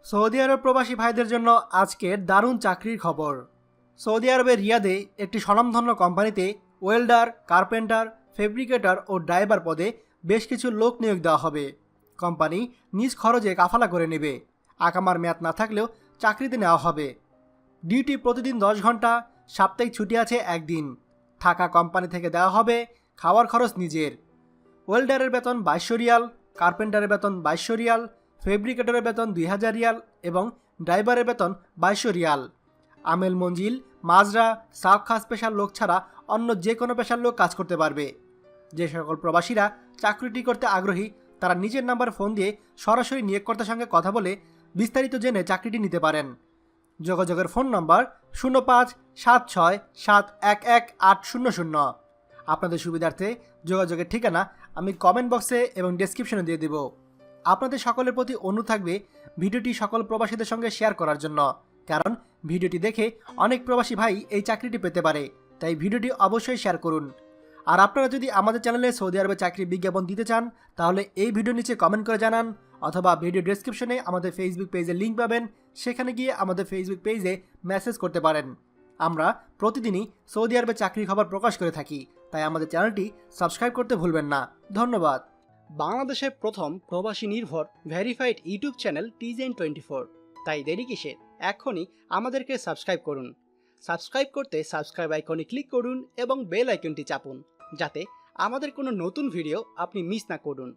Saudi আরব প্রবাসী ভাইদের জন্য আজকের দারুণ চাকরির খবর। সৌদি আরবের রিয়াদে একটি স্বনামধন্য কোম্পানিতে ওয়েল্ডার, কার্পেন্টার, ফেব্রিকেটর ও ড্রাইভার পদে বেশ কিছু লোক নিয়োগ দেওয়া হবে। কোম্পানি নিজ খরচে কাফালা করে নেবে। আকামার মেয়াদ না থাকলেও চাকরিতে নেওয়া হবে। ডিউটি প্রতিদিন 10 ঘন্টা, সাপ্তাহিক ছুটি আছে একদিন। থাকা কোম্পানি থেকে দেওয়া হবে, খাওয়ার খরচ নিজের। ওয়েল্ডারের বেতন 2200 রিয়াল, কার্পেন্টারের বেতন 2200 রিয়াল, ফেব্রিকেটরের বেতন 2000 রিয়াল এবং ড্রাইভারের বেতন 2200 রিয়াল। আমেল মঞ্জিল, মাজরা, সাক্ষা স্পেশাল লোক ছাড়া অন্য যে কোনো পেশার লোক কাজ করতে পারবে। যে সকল প্রবাসীরা চাকরিটি করতে আগ্রহী তারা নিজের নাম্বার ফোন দিয়ে সরাসরি নিয়োগকর্তার সঙ্গে কথা বলে বিস্তারিত জেনে চাকরিটি নিতে পারেন। যোগাযোগের ফোন নম্বর 0576711800। আপনাদের সুবিধার্থে যোগাযোগের ঠিকানা আমি কমেন্ট বক্সে এবং ডেসক্রিপশনে দিয়ে দেব। আপনাদের সকলের প্রতি অনুরোধ থাকবে ভিডিওটি সকল প্রবাসীদের সঙ্গে শেয়ার করার জন্য, কারণ ভিডিওটি দেখে অনেক প্রবাসী ভাই এই চাকরিটি পেতে পারে। তাই ভিডিওটি অবশ্যই শেয়ার করুন। আর আপনারা যদি আমাদের চ্যানেলে সৌদি আরবে চাকরির বিজ্ঞাপন দিতে চান তাহলে এই ভিডিওর নিচে কমেন্ট করে জানান, অথবা ভিডিও ডেসক্রিপশনে আমাদের ফেসবুক পেজের লিঙ্ক পাবেন, সেখানে গিয়ে আমাদের ফেসবুক পেজে মেসেজ করতে পারেন। আমরা প্রতিদিনই সৌদি আরবে চাকরির খবর প্রকাশ করে থাকি, তাই আমাদের চ্যানেলটি সাবস্ক্রাইব করতে ভুলবেন না। ধন্যবাদ। বাংলাদেশের প্রথম প্রবাসী নির্ভর ভেরিফাইড ইউটিউব চ্যানেল TJN24। তাই দেরি কিসের, এখনই আমাদেরকে সাবস্ক্রাইব করুন। সাবস্ক্রাইব করতে সাবস্ক্রাইব আইকনে ক্লিক করুন এবং বেল আইকনটি চাপুন, যাতে আমাদের কোনো নতুন ভিডিও আপনি মিস না করুন।